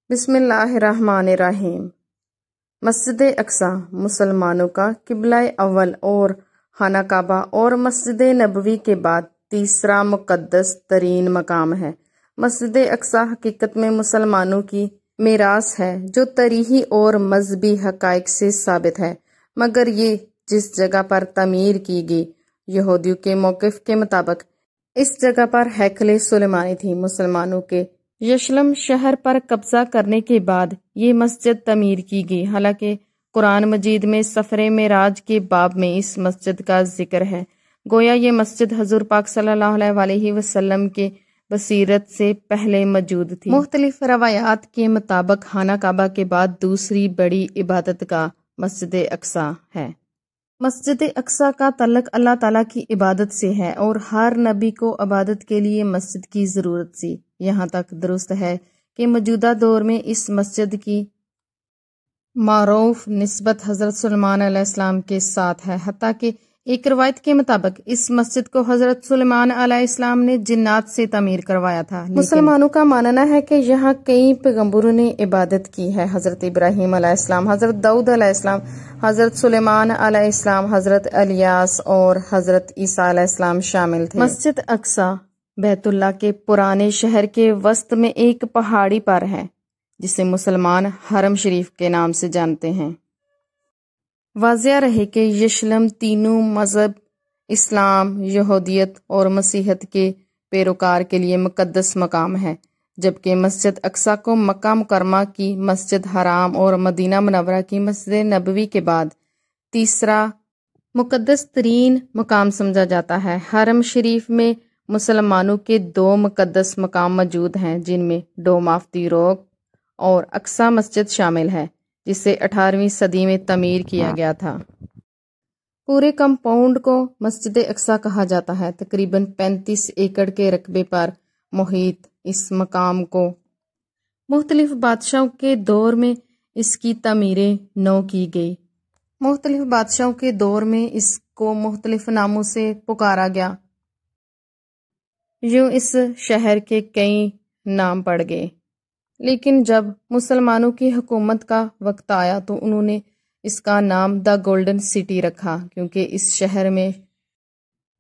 بسم اللہ الرحمن الرحیم۔ مسجد اقصی مسلمانوں کا قبلہ اول اور خانہ کعبہ اور مسجد نبوی کے بعد تیسرا مقدس ترین مقام ہے۔ مسجد اقصی حقیقت میں مسلمانوں کی میراث ہے جو تاریخی اور مذہبی حقائق سے ثابت ہے، مگر یہ جس جگہ پر تعمیر کی گئی یہودیوں کے موقف کے مطابق اس جگہ پر ہیکل سلیمانی تھی۔ مسلمانوں کے یروشلم شہر پر قبضہ کرنے کے بعد یہ مسجد تعمیر کی گئی، حالانکہ قرآن مجید میں سفر معراج کے باب میں اس مسجد کا ذکر ہے، گویا یہ مسجد حضور پاک صلی اللہ علیہ وسلم کے بصیرت سے پہلے موجود تھی۔ مختلف روایات کے مطابق خانہ کعبہ کے بعد دوسری بڑی عبادت گاہ مسجد اقصی ہے۔ مسجد اقصی کا تعلق اللہ تعالیٰ کی عبادت سے ہے اور ہر نبی کو عبادت کے لیے مسجد کی ضرورت تھی۔ یہاں تک درست ہے کہ موجودہ دور میں اس مسجد کی معروف نسبت حضرت سلیمان علیہ السلام کے ساتھ ہے، حتیٰ کہ ایک روایت کے مطابق اس مسجد کو حضرت سلیمان علیہ السلام نے جنات سے تعمیر کروایا تھا۔ مسلمانوں کا ماننا ہے کہ یہاں کئی پیغمبروں نے عبادت کی ہے۔ حضرت ابراہیم علیہ السلام، حضرت داؤد علیہ السلام، حضرت سلیمان علیہ السلام، حضرت الیاس اور حضرت عیسیٰ علیہ السلام شامل تھے۔ مسجد اقصی بیت اللہ کے پرانے شہر کے وسط میں ایک پہاڑی پر ہے جسے مسلمان حرم شریف کے نام سے جانتے ہیں۔ واضح رہے کہ یروشلم تینوں مذہب اسلام، یہودیت اور مسیحیت کے پیروکار کے لیے مقدس مقام ہے، جبکہ مسجد اقصی کو مکہ مکرمہ کی مسجد حرام اور مدینہ منورہ کی مسجد نبوی کے بعد تیسرا مقدس ترین مقام سمجھا جاتا ہے۔ حرم شریف میں مسلمانوں کے دو مقدس مقام موجود ہیں، جن میں ڈوم آف دی راک اور اقصی مسجد شامل ہے، جسے 18ویں صدی میں تعمیر کیا گیا تھا۔ پورے کمپاؤنڈ کو مسجد اقصی کہا جاتا ہے۔ تقریباً 35 ایکڑ کے رقبے پر محیط اس مقام کو مختلف بادشاہوں کے دور میں اس کی تعمیریں نو کی گئی۔ مختلف بادشاہوں کے دور میں اس کو مختلف ناموں سے پکارا گیا، یوں اس شہر کے کئی نام پڑ گئے، لیکن جب مسلمانوں کی حکومت کا وقت آیا تو انہوں نے اس کا نام دا گولڈن سٹی رکھا، کیونکہ اس شہر میں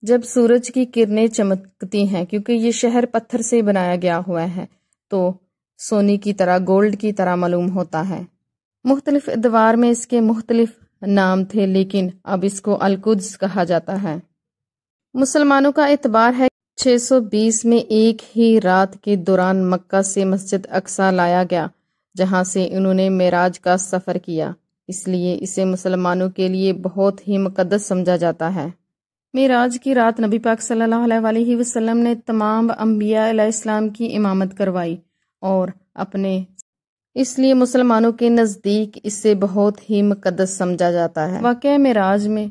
جب سورج کی کرنیں چمکتی ہیں، کیونکہ یہ شہر پتھر سے بنایا گیا ہوا ہے تو سونے کی طرح، گولڈ کی طرح معلوم ہوتا ہے۔ مختلف ادوار میں اس کے مختلف نام تھے، لیکن اب اس کو القدس کہا جاتا ہے۔ مسلمانوں کا اعتبار ہے 620 میں ایک ہی رات کے دوران مکہ سے مسجد اقصی لایا گیا، جہاں سے انہوں نے معراج کا سفر کیا، اس لیے اسے مسلمانوں کے لیے بہت ہی مقدس سمجھا جاتا ہے۔ معراج کی رات نبی پاک صلی اللہ علیہ وسلم نے تمام انبیاء علیہ السلام کی امامت کروائی اور اس لیے مسلمانوں کے نزدیک اسے بہت ہی مقدس سمجھا جاتا ہے۔ واقعہ معراج میں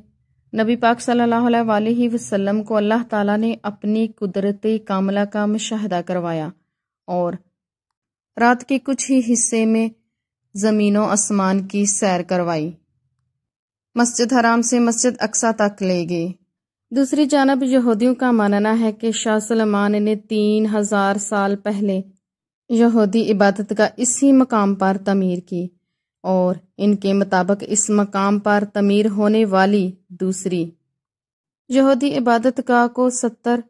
نبی پاک صلی اللہ علیہ وسلم کو اللہ تعالیٰ نے اپنی قدرت کاملہ کا مشاہدہ کروایا اور رات کے کچھ ہی حصے میں زمین و آسمان کی سیر کروائی، مسجد حرام سے مسجد اقصی تک لے گئے۔ دوسری جانب یہودیوں کا ماننا ہے کہ شاہ سلمان نے 3000 سال پہلے یہودی عبادت کا اسی مقام پر تعمیر کی، اور ان کے مطابق اس مقام پر تعمیر ہونے والی دوسری یہودی عبادت گاہ کو 70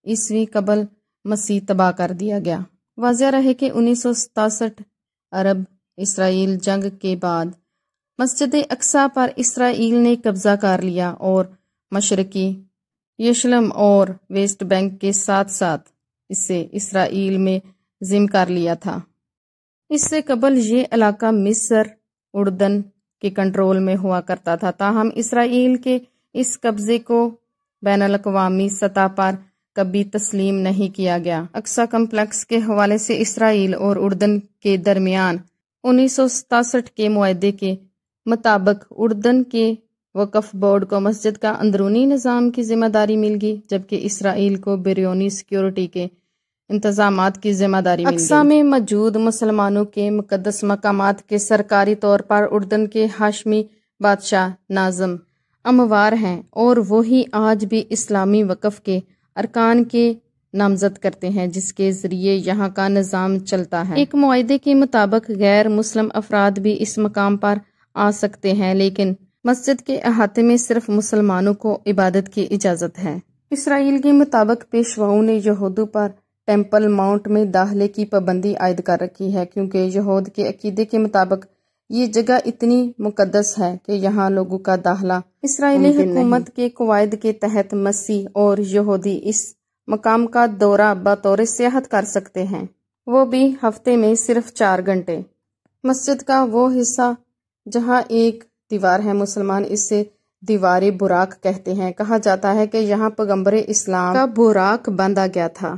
عیسوی قبل مسیح تباہ کر دیا گیا۔ واضح رہے کہ 1967 عرب اسرائیل جنگ کے بعد مسجد اقصی پر اسرائیل نے قبضہ کر لیا اور مشرقی یروشلم اور ویسٹ بینک کے ساتھ ساتھ اسے اسرائیل میں ضم کر لیا تھا۔ اس سے قبل یہ علاقہ مصر، اردن کے کنٹرول میں ہوا کرتا تھا، تاہم اسرائیل کے اس قبضے کو بین الاقوامی سطح پر کبھی تسلیم نہیں کیا گیا۔ اقصی کمپلیکس کے حوالے سے اسرائیل اور اردن کے درمیان 1967 کے معاہدے کے مطابق اردن کے وقف بورڈ کو مسجد کا اندرونی نظام کی ذمہ داری مل گئی، جبکہ اسرائیل کو بیرونی سیکیورٹی کے انتظامات کی ذمہ داری مل گئی۔ اقصی میں موجود مسلمانوں کے مقدس مقامات کے سرکاری طور پر اردن کے ہاشمی بادشاہ ناظم اموار ہیں، اور وہی آج بھی اسلامی وقف کے ارکان کے نامزد کرتے ہیں جس کے ذریعے یہاں کا نظام چلتا ہے۔ ایک معاہدے کے مطابق غیر مسلم افراد بھی اس مقام پر آ سکتے ہیں، لیکن مسجد کے احاطے میں صرف مسلمانوں کو عبادت کی اجازت ہے۔ اسرائیل کے مطابق پیشواؤں نے یہودوں پر ٹیمپل ماؤنٹ میں داخلے کی پابندی عائد کر رکھی ہے، کیونکہ یہود کے عقیدے کے مطابق یہ جگہ اتنی مقدس ہے کہ یہاں لوگوں کا داخلہ اسرائیلی حکومت کے قواعد کے تحت مسیح اور یہودی اس مقام کا دورہ بطور سیاحت کر سکتے ہیں، وہ بھی ہفتے میں صرف 4 گھنٹے۔ مسجد کا وہ حصہ جہاں ایک دیوار ہے، مسلمان اسے دیوار براق کہتے ہیں۔ کہا جاتا ہے کہ یہاں پیغمبر اسلام کا براق باندھا گیا تھا۔